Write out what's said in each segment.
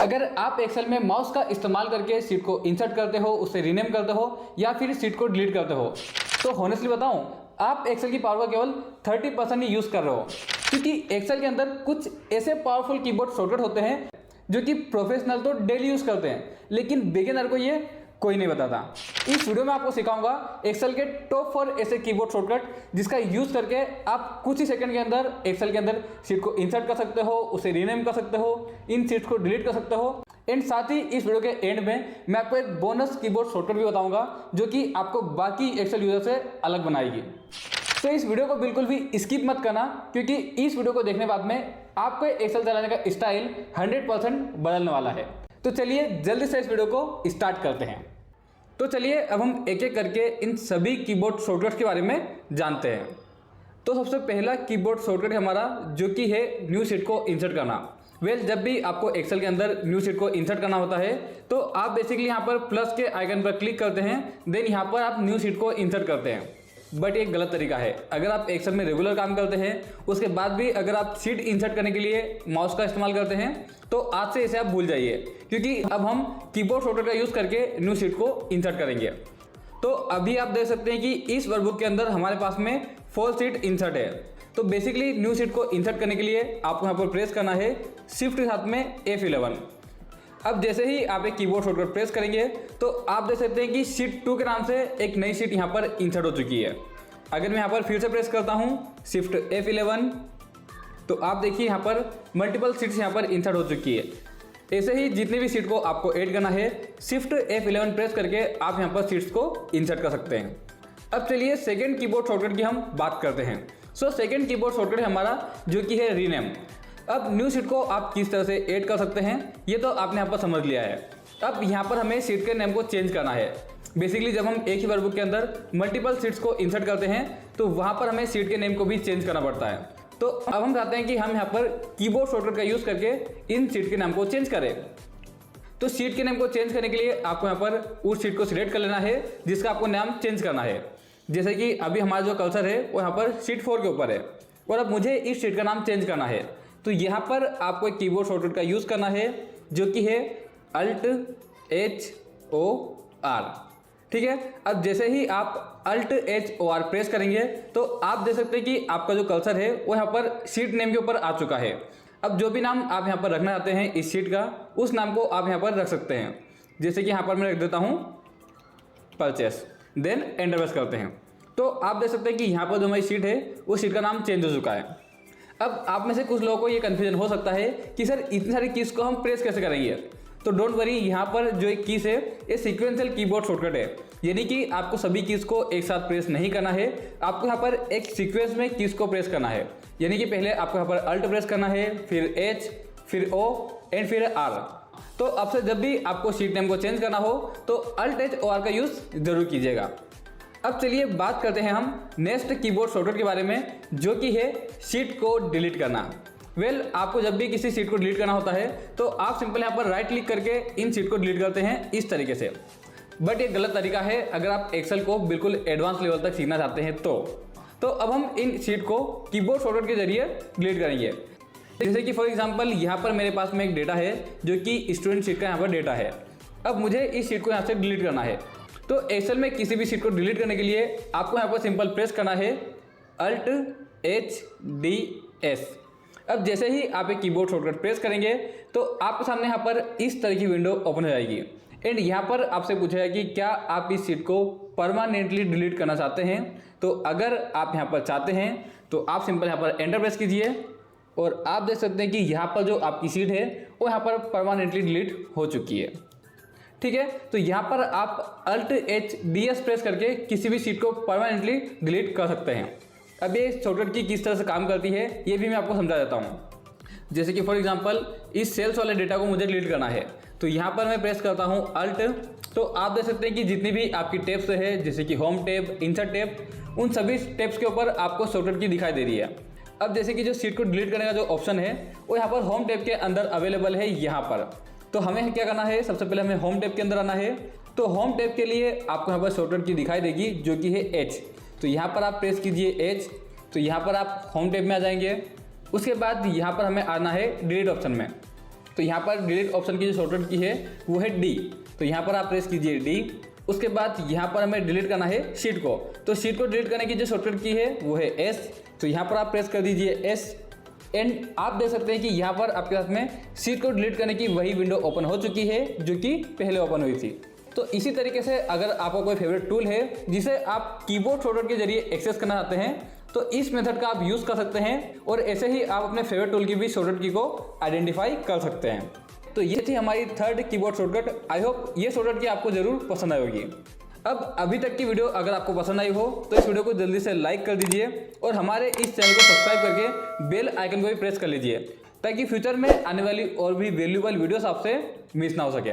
अगर आप एक्सेल में माउस का इस्तेमाल करके शीट को इंसर्ट करते हो, उसे रीनेम करते हो या फिर शीट को डिलीट करते हो, तो होनेस्टली बताऊं, आप एक्सेल की पावर का केवल 30% ही यूज कर रहे हो। क्योंकि एक्सेल के अंदर कुछ ऐसे पावरफुल कीबोर्ड शॉर्टकट होते हैं जो कि प्रोफेशनल तो डेली यूज करते हैं, लेकिन बिगिनर को ये कोई नहीं बताता। इस वीडियो में आपको सिखाऊंगा एक्सेल के टॉप 4 ऐसे कीबोर्ड शॉर्टकट जिसका यूज करके आप कुछ ही सेकंड के अंदर एक्सेल के अंदर शीट को इंसर्ट कर सकते हो, उसे रीनेम कर सकते हो, इन शीट्स को डिलीट कर सकते हो। एंड साथ ही इस वीडियो के एंड में मैं आपको एक बोनस कीबोर्ड शॉर्टकट भी बताऊंगा जो कि आपको बाकी एक्सेल यूजर से अलग बनाएगी। तो इस वीडियो को बिल्कुल भी स्किप मत करना, क्योंकि इस वीडियो को देखने बाद में आपको एक्सेल चलाने का स्टाइल 100% बदलने वाला है। तो चलिए जल्दी से इस वीडियो को स्टार्ट करते हैं। तो चलिए अब हम एक एक करके इन सभी कीबोर्ड शॉर्टकट्स के बारे में जानते हैं। तो सबसे पहला कीबोर्ड शॉर्टकट हमारा जो कि है न्यू शीट को इंसर्ट करना। जब भी आपको एक्सेल के अंदर न्यू शीट को इंसर्ट करना होता है तो आप बेसिकली यहाँ पर प्लस के आइकन पर क्लिक करते हैं, देन यहाँ पर आप न्यू शीट को इंसर्ट करते हैं। बट एक गलत तरीका है। अगर आप एक्सेल में रेगुलर काम करते हैं उसके बाद भी अगर आप शीट इंसर्ट करने के लिए माउस का इस्तेमाल करते हैं तो आज से इसे आप भूल जाइए, क्योंकि अब हम कीबोर्ड शॉर्टकट का यूज़ करके न्यू शीट को इंसर्ट करेंगे। तो अभी आप देख सकते हैं कि इस वर्कबुक के अंदर हमारे पास में 4 शीट इंसर्ट है। तो बेसिकली न्यू शीट को इंसर्ट करने के लिए आपको यहाँ पर प्रेस करना है शिफ्ट के साथ में F11। अब जैसे ही आप एक कीबोर्ड शॉर्टकट प्रेस करेंगे तो आप देख सकते हैं कि शीट 2 के नाम से एक नई शीट यहाँ पर इंसर्ट हो चुकी है। अगर मैं यहाँ पर फिर से प्रेस करता हूँ शिफ्ट F11 तो आप देखिए यहाँ पर मल्टीपल शीट्स यहाँ पर इंसर्ट हो चुकी है। ऐसे ही जितनी भी शीट को आपको ऐड करना है शिफ्ट F11 प्रेस करके आप यहाँ पर शीट्स को इंसर्ट कर सकते हैं। अब चलिए सेकेंड कीबोर्ड शॉर्टकट की हम बात करते हैं। सेकेंड कीबोर्ड शॉर्टकट है हमारा जो कि है रीनेम। अब न्यू शीट को आप किस तरह से ऐड कर सकते हैं ये तो आपने यहाँ पर समझ लिया है। अब यहाँ पर हमें शीट के नेम को चेंज करना है। बेसिकली जब हम एक ही वर्कबुक के अंदर मल्टीपल शीट्स को इंसर्ट करते हैं तो वहाँ पर हमें शीट के नेम को भी चेंज करना पड़ता है। तो अब हम चाहते हैं कि हम यहाँ पर कीबोर्ड शॉर्टकट का यूज़ करके इन शीट के नाम को चेंज करें। तो शीट के नाम को चेंज करने के लिए आपको यहाँ पर उस शीट को सिलेक्ट कर लेना है जिसका आपको नाम चेंज करना है। जैसे कि अभी हमारा जो कर्सर है वो यहाँ पर शीट 4 के ऊपर है और अब मुझे इस शीट का नाम चेंज करना है। तो यहाँ पर आपको एक कीबोर्ड शॉर्टकट का यूज़ करना है जो कि है Alt H O R। ठीक है, अब जैसे ही आप Alt H O R press करेंगे तो आप देख सकते हैं कि आपका जो कर्सर है वो यहाँ पर शीट नेम के ऊपर आ चुका है। अब जो भी नाम आप यहाँ पर रखना चाहते हैं इस शीट का उस नाम को आप यहाँ पर रख सकते हैं। जैसे कि यहाँ पर मैं रख देता हूँ परचेस, देन एंटर प्रेस करते हैं। तो आप देख सकते हैं कि यहाँ पर जो हमारी शीट है उस शीट का नाम चेंज हो चुका है। अब आप में से कुछ लोगों को ये कन्फ्यूजन हो सकता है कि सर इतनी सारी कीज़ को हम प्रेस कैसे करेंगे। तो डोंट वरी, यहाँ पर जो एक कीज़ है ये सीक्वेंशियल कीबोर्ड शॉर्टकट है, यानी कि आपको सभी कीज़ को एक साथ प्रेस नहीं करना है। आपको यहाँ पर एक सीक्वेंस में कीज़ को प्रेस करना है, यानी कि पहले आपको यहाँ पर Alt प्रेस करना है, फिर H, फिर O एंड फिर R। तो अब से जब भी आपको शीट नेम को चेंज करना हो तो Alt H O R का यूज़ जरूर कीजिएगा। अब चलिए बात करते हैं हम नेक्स्ट कीबोर्ड शॉर्टकट के बारे में जो कि है शीट को डिलीट करना। आपको जब भी किसी शीट को डिलीट करना होता है तो आप सिंपल यहाँ पर राइट क्लिक करके इन शीट को डिलीट करते हैं इस तरीके से। बट ये गलत तरीका है अगर आप एक्सेल को बिल्कुल एडवांस लेवल तक सीखना चाहते हैं तो अब हम इन शीट को कीबोर्ड शॉर्टकट के जरिए डिलीट करेंगे। जैसे कि फॉर एग्जांपल यहाँ पर मेरे पास में एक डेटा है जो कि स्टूडेंट शीट का यहाँ पर डेटा है। अब मुझे इस शीट को यहाँ से डिलीट करना है। तो एक्सेल में किसी भी शीट को डिलीट करने के लिए आपको यहाँ पर सिंपल प्रेस करना है Alt H D S। अब जैसे ही आप एक कीबोर्ड शॉर्टकट प्रेस करेंगे तो आपके सामने यहाँ पर इस तरह की विंडो ओपन हो जाएगी एंड यहाँ पर आपसे पूछेगा कि क्या आप इस शीट को परमानेंटली डिलीट करना चाहते हैं। तो अगर आप यहाँ पर चाहते हैं तो आप सिंपल यहाँ पर एंटर प्रेस कीजिए और आप देख सकते हैं कि यहाँ पर जो आपकी शीट है वो यहाँ पर परमानेंटली डिलीट हो चुकी है। ठीक है, तो यहाँ पर आप Alt H D S press करके किसी भी शीट को परमानेंटली डिलीट कर सकते हैं। अब ये शॉर्टकट की किस तरह से काम करती है ये भी मैं आपको समझा देता हूँ। जैसे कि फॉर एग्जांपल इस सेल्स वाले डेटा को मुझे डिलीट करना है तो यहाँ पर मैं प्रेस करता हूँ Alt। तो आप देख सकते हैं कि जितनी भी आपकी टेप्स है जैसे कि होम टेप, इंसर्ट टेप, उन सभी टेप्स के ऊपर आपको शॉर्टकट की दिखाई दे रही है। अब जैसे कि जो शीट को डिलीट करने का जो ऑप्शन है वो यहाँ पर होम टेप के अंदर अवेलेबल है यहाँ पर। तो हमें क्या करना है, सबसे पहले हमें होम टैब के अंदर आना है। तो होम टैब के लिए आपको यहाँ पर शॉर्टकट की दिखाई देगी जो कि है H। तो यहाँ पर आप प्रेस कीजिए H। तो यहाँ पर आप होम टैब में आ जाएंगे। उसके बाद यहाँ पर हमें आना है डिलीट ऑप्शन में। तो यहाँ पर डिलीट ऑप्शन की जो शॉर्टकट की है वो है डी, तो यहाँ पर आप प्रेस कीजिए डी। उसके बाद यहाँ पर हमें डिलीट करना है शीट को, तो शीट को डिलीट करने की जो शॉर्टकट की है वो है एस, तो यहाँ पर आप प्रेस कर दीजिए एस। एंड आप देख सकते हैं कि यहाँ पर आपके साथ में शीट को डिलीट करने की वही विंडो ओपन हो चुकी है जो कि पहले ओपन हुई थी। तो इसी तरीके से अगर आपका कोई फेवरेट टूल है जिसे आप कीबोर्ड शॉर्टकट के जरिए एक्सेस करना चाहते हैं तो इस मेथड का आप यूज़ कर सकते हैं, और ऐसे ही आप अपने फेवरेट टूल की भी शॉर्टकट की को आइडेंटिफाई कर सकते हैं। तो ये थी हमारी third keyboard shortcut. I hope ये शॉर्टकट की आपको जरूर पसंद आई होगी। अब अभी तक की वीडियो अगर आपको पसंद आई हो तो इस वीडियो को जल्दी से लाइक कर दीजिए और हमारे इस चैनल को सब्सक्राइब करके बेल आइकन को भी प्रेस कर लीजिए ताकि फ्यूचर में आने वाली और भी वैल्यूएबल वीडियोस आपसे मिस ना हो सके।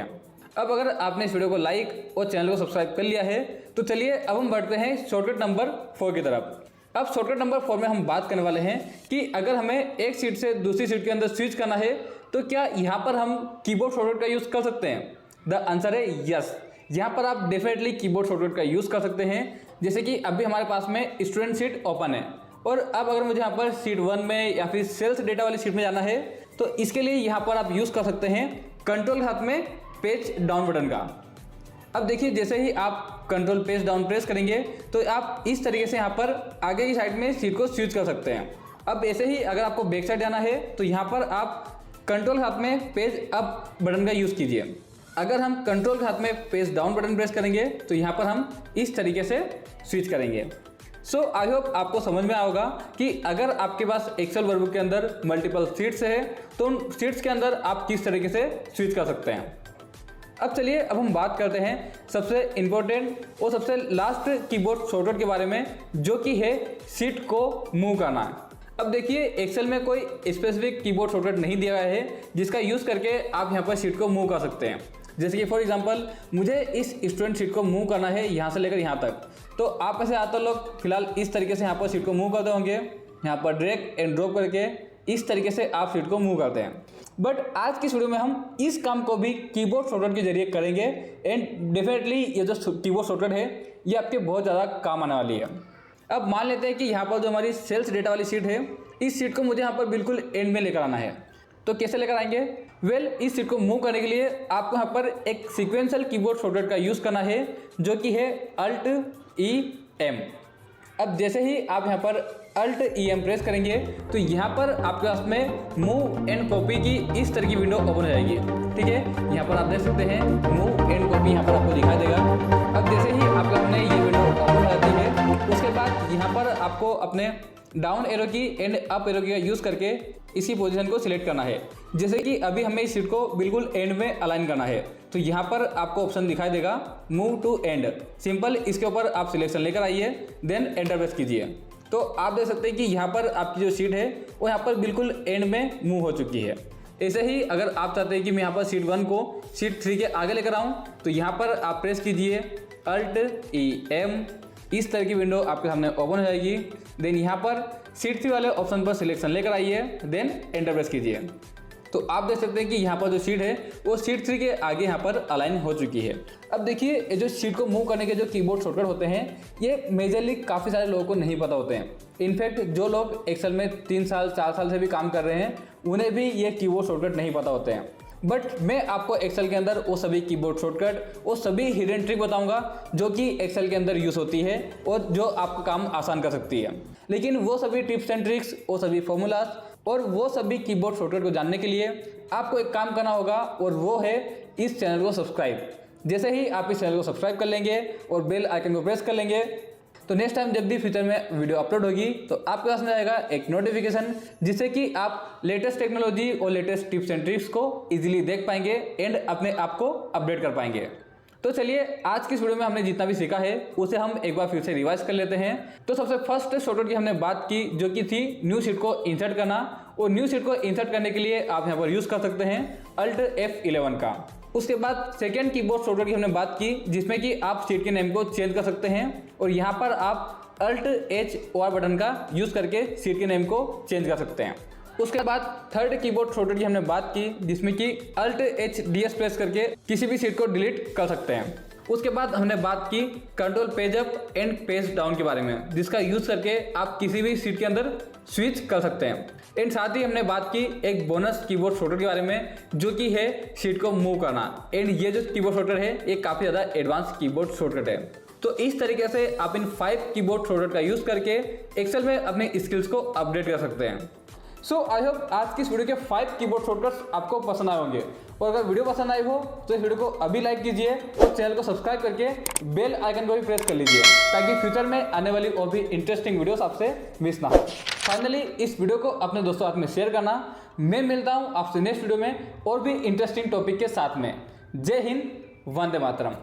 अब अगर आपने इस वीडियो को लाइक और चैनल को सब्सक्राइब कर लिया है तो चलिए अब हम बढ़ते हैं शॉर्टकट नंबर 4 की तरफ। अब शॉर्टकट नंबर 4 में हम बात करने वाले हैं कि अगर हमें एक सीट से दूसरी सीट के अंदर स्विच करना है तो क्या यहाँ पर हम कीबोर्ड शॉर्टकट का यूज़ कर सकते हैं। द आंसर है यस, यहाँ पर आप डेफिनेटली कीबोर्ड शॉर्टकट का यूज़ कर सकते हैं। जैसे कि अभी हमारे पास में स्टूडेंट सीट ओपन है और अब अगर मुझे यहाँ पर सीट 1 में या फिर सेल्स डेटा वाली सीट में जाना है तो इसके लिए यहाँ पर आप यूज़ कर सकते हैं कंट्रोल हाथ में पेज डाउन बटन का। अब देखिए जैसे ही आप कंट्रोल पेज डाउन प्रेस करेंगे तो आप इस तरीके से यहाँ पर आगे की साइड में सीट को स्विच कर सकते हैं। अब ऐसे ही अगर आपको बैक साइड जाना है तो यहाँ पर आप कंट्रोल हाथ में पेज अप बटन का यूज़ कीजिए। अगर हम कंट्रोल के हाथ में पेज डाउन बटन प्रेस करेंगे तो यहाँ पर हम इस तरीके से स्विच करेंगे। सो आई होप आपको समझ में आया होगा कि अगर आपके पास एक्सेल वर्कबुक के अंदर मल्टीपल सीट्स है तो उन सीट्स के अंदर आप किस तरीके से स्विच कर सकते हैं। अब चलिए अब हम बात करते हैं सबसे इम्पोर्टेंट और सबसे लास्ट कीबोर्ड शॉर्टकट के बारे में जो कि है सीट को मूव करना। अब देखिए एक्सेल में कोई स्पेसिफिक कीबोर्ड शॉर्टकट नहीं दिया गया है जिसका यूज़ करके आप यहाँ पर सीट को मूव कर सकते हैं। जैसे कि फॉर एग्जांपल मुझे इस स्टूडेंट सीट को मूव करना है यहाँ से लेकर यहाँ तक, तो आप में से ज़्यादातर लोग फिलहाल इस तरीके से यहाँ पर सीट को मूव करते होंगे, यहाँ पर ड्रैग एंड ड्रॉप करके इस तरीके से आप सीट को मूव करते हैं। बट आज की वीडियो में हम इस काम को भी कीबोर्ड शॉर्टकट के जरिए करेंगे एंड डेफिनेटली ये जो कीबोर्ड शॉर्टकट है ये आपके बहुत ज़्यादा काम आने वाली है। अब मान लेते हैं कि यहाँ पर जो हमारी सेल्स डेटा वाली सीट है इस सीट को मुझे यहाँ पर बिल्कुल एंड में लेकर आना है, तो कैसे लेकर आएंगे। इस सीट को मूव करने के लिए आपको यहाँ पर एक सीक्वेंशियल कीबोर्ड शॉर्टकट का यूज़ करना है जो कि है अल्ट ई एम। अब जैसे ही आप यहाँ पर अल्ट ई एम प्रेस करेंगे तो यहाँ पर आपके पास में मूव एंड कॉपी की इस तरह की विंडो ओपन हो जाएगी। ठीक है, यहाँ पर आप देख सकते हैं मूव एंड कॉपी यहाँ पर आपको दिखाई देगा। अब जैसे ही आपके सामने ये विंडो ओपन हो जाती है उसके बाद यहाँ पर आपको अपने डाउन एरो की एंड अप एरो की का यूज़ करके इसी पोजीशन को सिलेक्ट करना है। जैसे कि अभी हमें इस सीट को बिल्कुल एंड में अलाइन करना है तो यहाँ पर आपको ऑप्शन दिखाई देगा मूव टू एंड। सिंपल इसके ऊपर आप सिलेक्शन लेकर आइए देन एंटर प्रेस कीजिए। तो आप देख सकते हैं कि यहाँ पर आपकी जो सीट है वो यहाँ पर बिल्कुल एंड में मूव हो चुकी है। ऐसे ही अगर आप चाहते हैं कि मैं यहाँ पर सीट 1 को सीट 3 के आगे लेकर आऊँ तो यहाँ पर आप प्रेस कीजिए अल्ट ई एम। इस तरह की विंडो आपके सामने ओपन हो जाएगी। देन यहाँ पर सीट 3 वाले ऑप्शन पर सिलेक्शन लेकर आइए देन एंटर प्रेस कीजिए। तो आप देख सकते हैं कि यहाँ पर जो सीट है वो सीट 3 के आगे यहाँ पर अलाइन हो चुकी है। अब देखिए ये जो सीट को मूव करने के जो कीबोर्ड शॉर्टकट होते हैं ये मेजरली काफ़ी सारे लोगों को नहीं पता होते हैं। इनफैक्ट जो लोग एक्सेल में 3 साल 4 साल से भी काम कर रहे हैं उन्हें भी ये कीबोर्ड शॉर्टकट नहीं पता होते हैं। बट मैं आपको एक्सेल के अंदर वो सभी कीबोर्ड शॉर्टकट वो सभी हिडन ट्रिक बताऊंगा जो कि एक्सेल के अंदर यूज़ होती है और जो आपका काम आसान कर सकती है। लेकिन वो सभी टिप्स एंड ट्रिक्स, वो सभी फॉर्मूलाज और वो सभी कीबोर्ड शॉर्टकट को जानने के लिए आपको एक काम करना होगा और वो है इस चैनल को सब्सक्राइब। जैसे ही आप इस चैनल को सब्सक्राइब कर लेंगे और बेल आइकन को प्रेस कर लेंगे तो नेक्स्ट टाइम जब भी फ्यूचर में वीडियो अपलोड होगी तो आपके पास में आएगा एक नोटिफिकेशन जिससे कि आप लेटेस्ट टेक्नोलॉजी और लेटेस्ट टिप्स एंड ट्रिक्स को इजीली देख पाएंगे एंड अपने आप को अपडेट कर पाएंगे। तो चलिए आज की इस वीडियो में हमने जितना भी सीखा है उसे हम एक बार फिर से रिवाइज कर लेते हैं। तो सबसे फर्स्ट शॉर्टकट की हमने बात की जो कि थी न्यू शीट को इंसर्ट करना, और न्यू शीट को इंसर्ट करने के लिए आप यहाँ पर यूज़ कर सकते हैं अल्ट F11 का। उसके बाद सेकेंड कीबोर्ड शॉर्टकट की हमने बात की जिसमें कि आप सीट के नेम को चेंज कर सकते हैं और यहाँ पर आप अल्ट H बटन का यूज़ करके सीट के नेम को चेंज कर सकते हैं। उसके बाद थर्ड कीबोर्ड शॉर्टकट की हमने बात की जिसमें कि अल्ट H DS प्रेस करके किसी भी सीट को डिलीट कर सकते हैं। उसके बाद हमने बात की control page up and page down के बारे में, जिसका यूज करके आप किसी भी सीट के अंदर स्विच कर सकते हैं। एंड साथ ही हमने बात की एक बोनस कीबोर्ड शॉर्टकट के बारे में, जो कि है सीट को मूव करना। एंड ये जो कीबोर्ड शॉर्टकट है ये काफी ज्यादा एडवांस कीबोर्ड शॉर्टकट है। तो इस तरीके से आप इन 5 कीबोर्ड शॉर्टकट का यूज करके एक्सेल में अपने स्किल्स को अपडेट कर सकते हैं। सो आई होप आज की इस वीडियो के 5 कीबोर्ड शॉर्टकट्स आपको पसंद आए होंगे। और अगर वीडियो पसंद आई हो तो इस वीडियो को अभी लाइक कीजिए और चैनल को सब्सक्राइब करके बेल आइकन को भी प्रेस कर लीजिए, ताकि फ्यूचर में आने वाली और भी इंटरेस्टिंग वीडियोस आपसे मिस ना हो। फाइनली इस वीडियो को अपने दोस्तों के साथ में शेयर करना। मैं मिलता हूँ आपसे नेक्स्ट वीडियो में और भी इंटरेस्टिंग टॉपिक के साथ में। जय हिंद, वंदे मातरम।